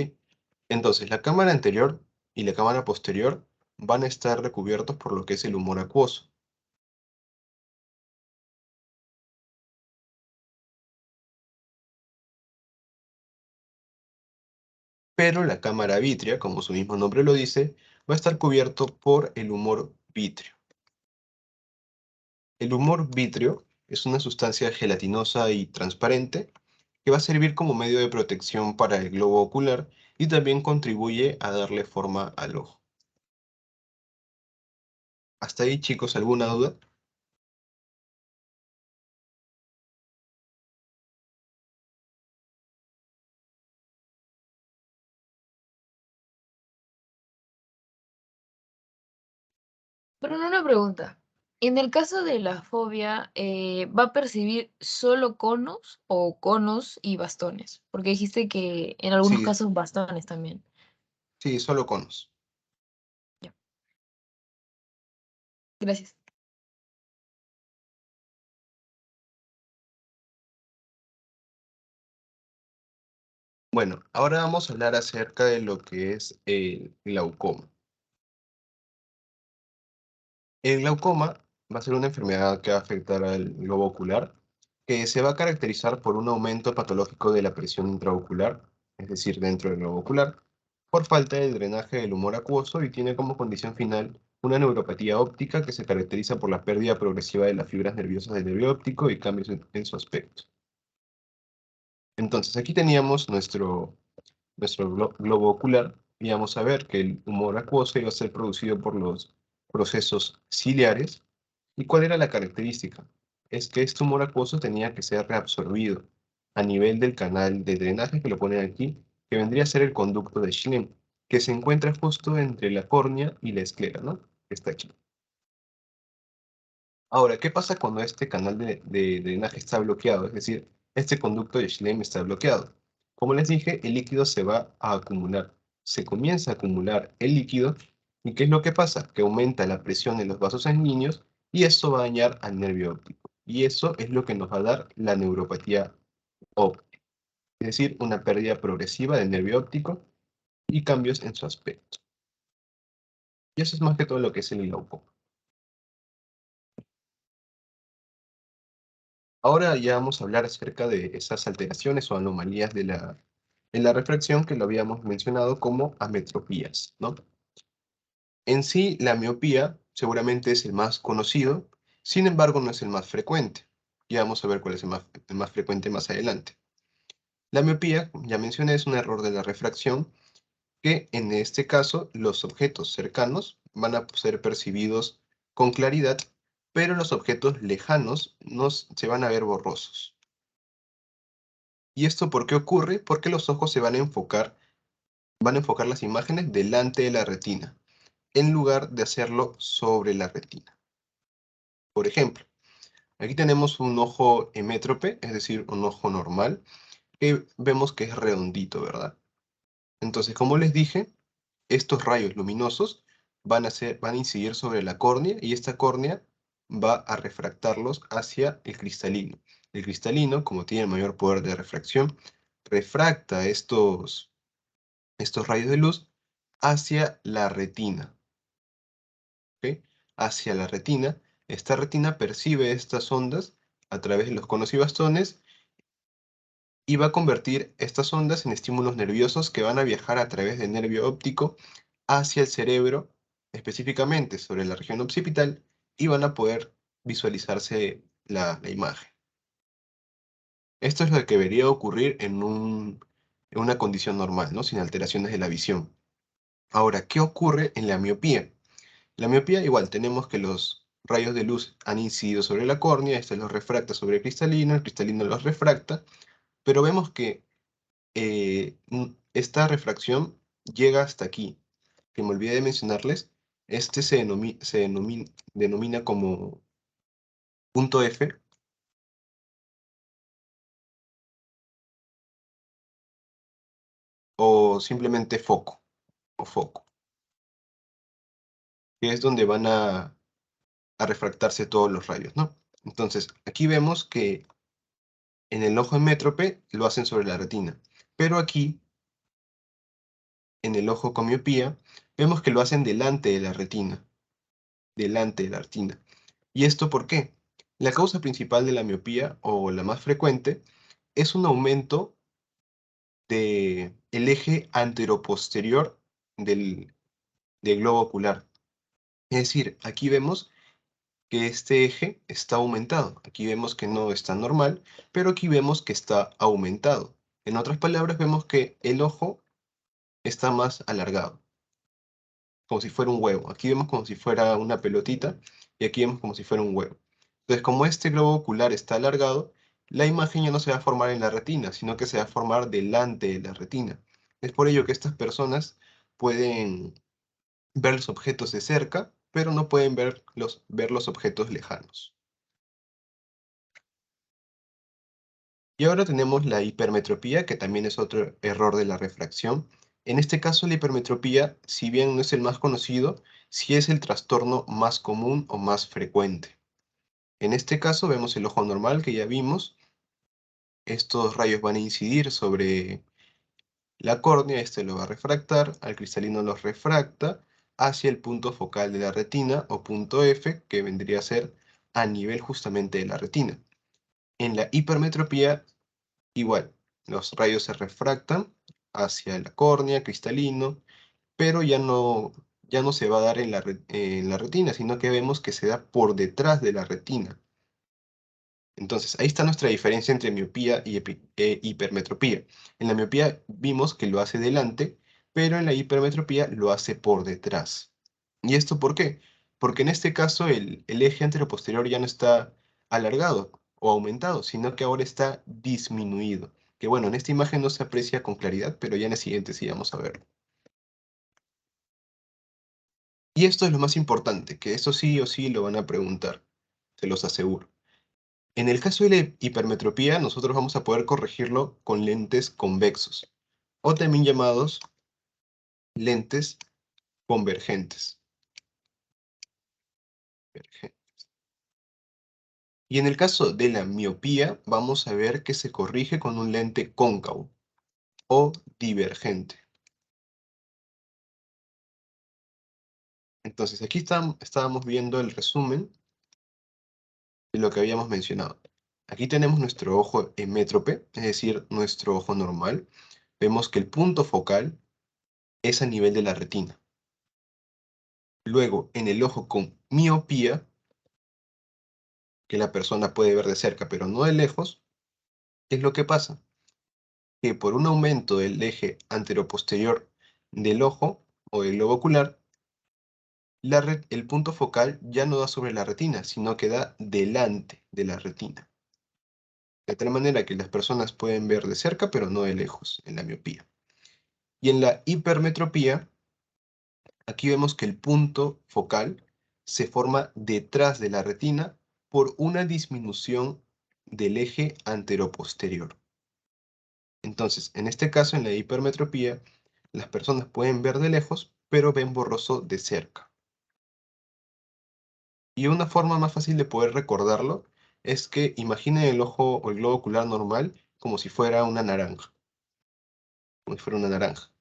Entonces, la cámara anterior y la cámara posterior van a estar recubiertos por lo que es el humor acuoso. Pero la cámara vítrea, como su mismo nombre lo dice, va a estar cubierto por el humor vítreo. El humor vítreo es una sustancia gelatinosa y transparente que va a servir como medio de protección para el globo ocular y también contribuye a darle forma al ojo. ¿Hasta ahí, chicos, alguna duda? Pero no, una pregunta. En el caso de la fobia, ¿va a percibir solo conos o conos y bastones? Porque dijiste que en algunos Sí, casos bastones también. sí, solo conos. Gracias. Bueno, ahora vamos a hablar acerca de lo que es el glaucoma. El glaucoma va a ser una enfermedad que va a afectar al globo ocular, que se va a caracterizar por un aumento patológico de la presión intraocular, es decir, dentro del globo ocular, por falta de drenaje del humor acuoso y tiene como condición final una neuropatía óptica que se caracteriza por la pérdida progresiva de las fibras nerviosas del nervio óptico y cambios en su aspecto. Entonces, aquí teníamos nuestro globo ocular y vamos a ver que el humor acuoso iba a ser producido por los procesos ciliares. ¿Y cuál era la característica? Es que este humor acuoso tenía que ser reabsorbido a nivel del canal de drenaje que lo ponen aquí, que vendría a ser el conducto de Schlemm, que se encuentra justo entre la córnea y la esclera, ¿no? Que está aquí. Ahora, ¿qué pasa cuando este canal de drenaje está bloqueado? Es decir, este conducto de Schlemm está bloqueado. Como les dije, el líquido se va a acumular. Se comienza a acumular el líquido. ¿Y qué es lo que pasa? Que aumenta la presión en los vasos sanguíneos y esto va a dañar al nervio óptico. Y eso es lo que nos va a dar la neuropatía óptica. Es decir, una pérdida progresiva del nervio óptico y cambios en su aspecto. Y eso es más que todo lo que es el glaucoma. Ahora ya vamos a hablar acerca de esas alteraciones o anomalías en la refracción que lo habíamos mencionado como ametropías, ¿no? En sí, la miopía seguramente es el más conocido, sin embargo no es el más frecuente. Ya vamos a ver cuál es el más frecuente más adelante. La miopía, ya mencioné, es un error de la refracción que en este caso los objetos cercanos van a ser percibidos con claridad, pero los objetos lejanos se van a ver borrosos. ¿Y esto por qué ocurre? Porque los ojos van a enfocar las imágenes delante de la retina, en lugar de hacerlo sobre la retina. Por ejemplo, aquí tenemos un ojo hemétrope, es decir, un ojo normal, que vemos que es redondito, ¿verdad? Entonces, como les dije, estos rayos luminosos van a incidir sobre la córnea y esta córnea va a refractarlos hacia el cristalino. El cristalino, como tiene mayor poder de refracción, refracta estos rayos de luz hacia la retina, ¿ok? Hacia la retina. Esta retina percibe estas ondas a través de los conos y bastones y va a convertir estas ondas en estímulos nerviosos que van a viajar a través del nervio óptico hacia el cerebro, específicamente sobre la región occipital, y van a poder visualizarse la imagen. Esto es lo que debería ocurrir en una condición normal, ¿no? Sin alteraciones de la visión. Ahora, ¿qué ocurre en la miopía? La miopía, igual, tenemos que los rayos de luz han incidido sobre la córnea, este los refracta sobre el cristalino los refracta, pero vemos que esta refracción llega hasta aquí. Que me olvidé de mencionarles, este denomina como punto F o simplemente foco, o foco, que es donde van a refractarse todos los rayos, ¿no? Entonces, aquí vemos que en el ojo hemétrope lo hacen sobre la retina, pero aquí, en el ojo con miopía, vemos que lo hacen delante de la retina, delante de la retina. ¿Y esto por qué? La causa principal de la miopía, o la más frecuente, es un aumento del eje anteroposterior del, del globo ocular. Es decir, aquí vemos que este eje está aumentado. Aquí vemos que no está normal, pero aquí vemos que está aumentado. En otras palabras, vemos que el ojo está más alargado, como si fuera un huevo. Aquí vemos como si fuera una pelotita y aquí vemos como si fuera un huevo. Entonces, como este globo ocular está alargado, la imagen ya no se va a formar en la retina, sino que se va a formar delante de la retina. Es por ello que estas personas pueden ver los objetos de cerca, pero no pueden ver los objetos lejanos. Y ahora tenemos la hipermetropía, que también es otro error de la refracción. En este caso, la hipermetropía, si bien no es el más conocido, si es el trastorno más común o más frecuente. En este caso vemos el ojo normal que ya vimos. Estos rayos van a incidir sobre la córnea, este lo va a refractar, al cristalino lo refracta hacia el punto focal de la retina o punto F, que vendría a ser a nivel justamente de la retina. En la hipermetropía, igual, los rayos se refractan hacia la córnea, cristalino, pero ya no se va a dar en en la retina, sino que vemos que se da por detrás de la retina. Entonces, ahí está nuestra diferencia entre miopía y hipermetropía. En la miopía vimos que lo hace delante, pero en la hipermetropía lo hace por detrás. ¿Y esto por qué? Porque en este caso el eje anteroposterior ya no está alargado o aumentado, sino que ahora está disminuido. Que bueno, en esta imagen no se aprecia con claridad, pero ya en la siguiente sí vamos a verlo. Y esto es lo más importante, que eso sí o sí lo van a preguntar, se los aseguro. En el caso de la hipermetropía, nosotros vamos a poder corregirlo con lentes convexos, o también llamados lentes convergentes. Y en el caso de la miopía, vamos a ver que se corrige con un lente cóncavo o divergente. Entonces, aquí estábamos viendo el resumen de lo que habíamos mencionado. Aquí tenemos nuestro ojo emétrope, es decir, nuestro ojo normal. Vemos que el punto focal es a nivel de la retina. Luego, en el ojo con miopía, que la persona puede ver de cerca pero no de lejos, ¿qué es lo que pasa? Que por un aumento del eje anteroposterior del ojo o del globo ocular, el punto focal ya no da sobre la retina, sino que da delante de la retina. De tal manera que las personas pueden ver de cerca pero no de lejos en la miopía. Y en la hipermetropía, aquí vemos que el punto focal se forma detrás de la retina por una disminución del eje anteroposterior. Entonces, en este caso, en la hipermetropía, las personas pueden ver de lejos, pero ven borroso de cerca. Y una forma más fácil de poder recordarlo es que imaginen el ojo o el globo ocular normal como si fuera una naranja. Como si fuera una naranja.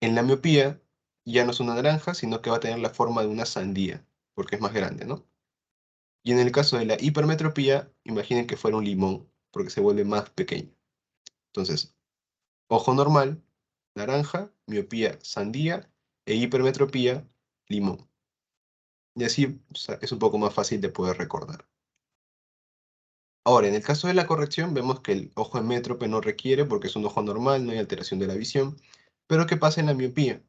En la miopía ya no es una naranja, sino que va a tener la forma de una sandía, porque es más grande, ¿no? Y en el caso de la hipermetropía, imaginen que fuera un limón, porque se vuelve más pequeño. Entonces, ojo normal, naranja, miopía, sandía, e hipermetropía, limón. Y así es un poco más fácil de poder recordar. Ahora, en el caso de la corrección, vemos que el ojo emétrope no requiere porque es un ojo normal, no hay alteración de la visión. Pero ¿qué pasa en la miopía?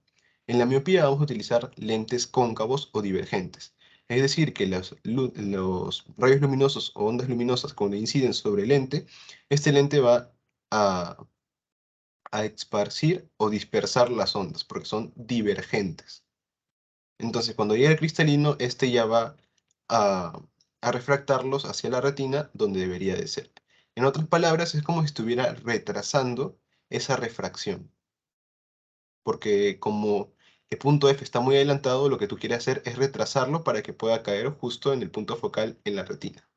En la miopía vamos a utilizar lentes cóncavos o divergentes. Es decir, que los rayos luminosos o ondas luminosas cuando inciden sobre el lente, este lente va a esparcir o dispersar las ondas, porque son divergentes. Entonces, cuando llega el cristalino, este ya va a, a refractarlos hacia la retina donde debería de ser. En otras palabras, es como si estuviera retrasando esa refracción, porque como el punto F está muy adelantado, lo que tú quieres hacer es retrasarlo para que pueda caer justo en el punto focal en la retina.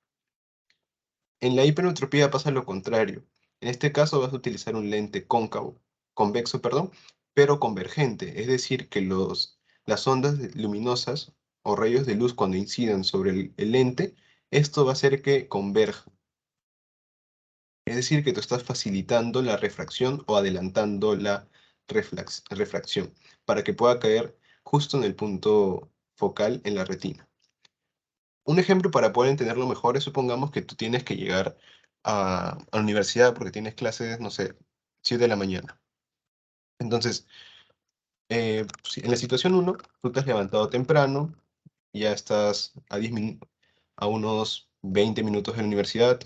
En la hipermetropía pasa lo contrario. En este caso vas a utilizar un lente convexo, perdón, pero convergente, es decir, que las ondas luminosas o rayos de luz cuando incidan sobre el lente, esto va a hacer que converja. Es decir, que tú estás facilitando la refracción o adelantando la refracción para que pueda caer justo en el punto focal en la retina. Un ejemplo para poder entenderlo mejor es supongamos que tú tienes que llegar a la universidad porque tienes clases, no sé, 7 de la mañana. Entonces, en la situación 1, tú te has levantado temprano, ya estás a unos 20 minutos de la universidad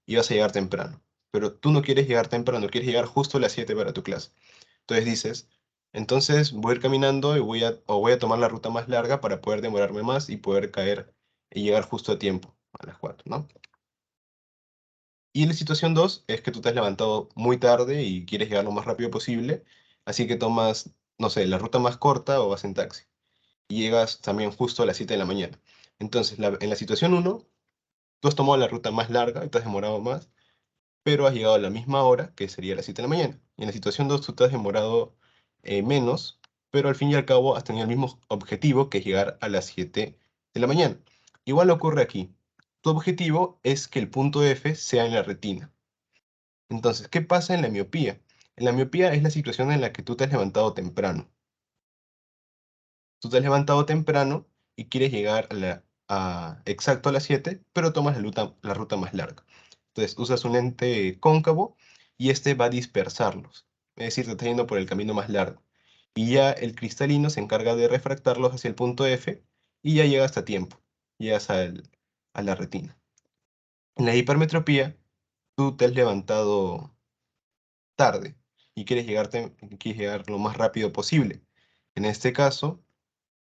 y vas a llegar temprano. Pero tú no quieres llegar temprano, quieres llegar justo a las 7 para tu clase. Entonces dices, entonces voy a ir caminando y voy a tomar la ruta más larga para poder demorarme más y poder caer y llegar justo a tiempo, a las 4, ¿no? Y la situación 2 es que tú te has levantado muy tarde y quieres llegar lo más rápido posible, así que tomas, no sé, la ruta más corta o vas en taxi. y llegas también justo a las 7 de la mañana. Entonces, en la situación uno, tú has tomado la ruta más larga y te has demorado más, pero has llegado a la misma hora, que sería las 7 de la mañana. Y en la situación 2 tú te has demorado menos, pero al fin y al cabo has tenido el mismo objetivo, que es llegar a las 7 de la mañana. Igual ocurre aquí. Tu objetivo es que el punto F sea en la retina. Entonces, ¿qué pasa en la miopía? En la miopía es la situación en la que tú te has levantado temprano. Tú te has levantado temprano y quieres llegar exacto a las 7, pero tomas la ruta más larga. Entonces usas un lente cóncavo y este va a dispersarlos. Es decir, te está yendo por el camino más largo. Y ya el cristalino se encarga de refractarlos hacia el punto F y ya llegas a tiempo. Llegas a la retina. En la hipermetropía, tú te has levantado tarde y quieres llegar lo más rápido posible. En este caso,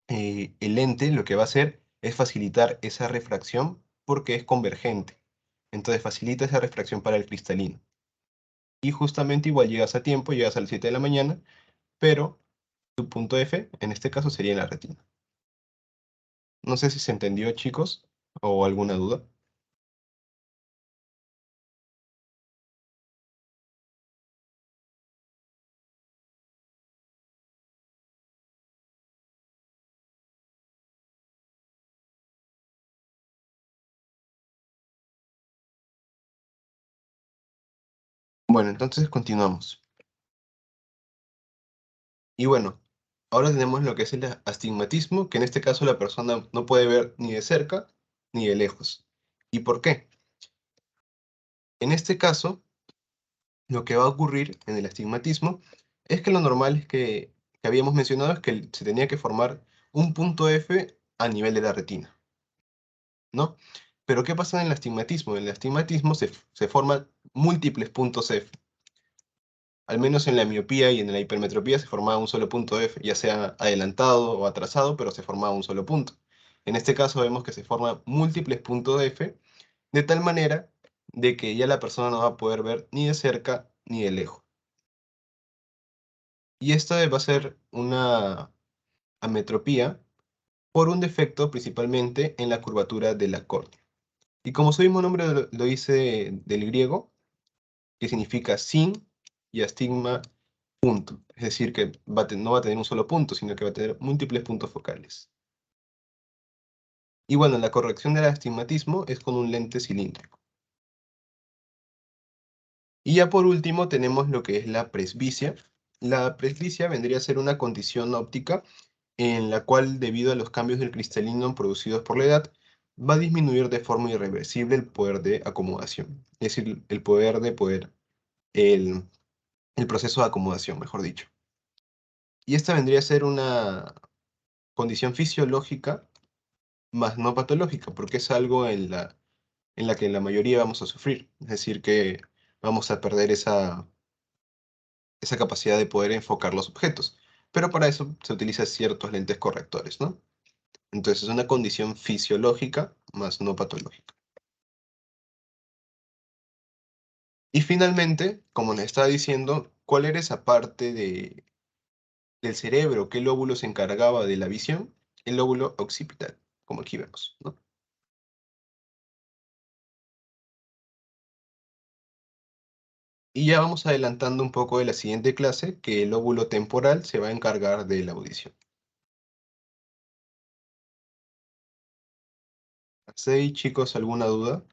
el lente lo que va a hacer es facilitar esa refracción porque es convergente. Entonces facilita esa refracción para el cristalino. Y justamente igual llegas a tiempo, llegas a las 7 de la mañana, pero tu punto F en este caso sería en la retina. No sé si se entendió, chicos, o alguna duda. Bueno, entonces continuamos. Y bueno, ahora tenemos lo que es el astigmatismo, que en este caso la persona no puede ver ni de cerca ni de lejos. ¿Y por qué? En este caso, lo que va a ocurrir en el astigmatismo es que lo normal es que habíamos mencionado es que se tenía que formar un punto F a nivel de la retina, ¿no? Pero ¿qué pasa en el astigmatismo? En el astigmatismo se forman múltiples puntos F. Al menos en la miopía y en la hipermetropía se formaba un solo punto F, ya sea adelantado o atrasado, pero se formaba un solo punto. En este caso vemos que se forman múltiples puntos F, de tal manera de que ya la persona no va a poder ver ni de cerca ni de lejos. Y esta va a ser una ametropía por un defecto principalmente en la curvatura de la córnea. Y como su mismo nombre lo dice del griego, que significa sin y astigma punto. Es decir, que no va a tener un solo punto, sino que va a tener múltiples puntos focales. Y bueno, la corrección del astigmatismo es con un lente cilíndrico. Y ya por último tenemos lo que es la presbicia. La presbicia vendría a ser una condición óptica en la cual, debido a los cambios del cristalino producidos por la edad, va a disminuir de forma irreversible el poder de acomodación. Es decir, el, el proceso de acomodación, mejor dicho. Y esta vendría a ser una condición fisiológica, más no patológica, porque es algo en la que la mayoría vamos a sufrir. Es decir, que vamos a perder esa capacidad de poder enfocar los objetos. Pero para eso se utilizan ciertos lentes correctores, ¿no? Entonces es una condición fisiológica más no patológica. Y finalmente, como les estaba diciendo, ¿cuál era esa parte del cerebro? ¿Qué lóbulo se encargaba de la visión? El lóbulo occipital, como aquí vemos, ¿no? Y ya vamos adelantando un poco de la siguiente clase, que el lóbulo temporal se va a encargar de la audición. ¿Hasta ahí, chicos, alguna duda?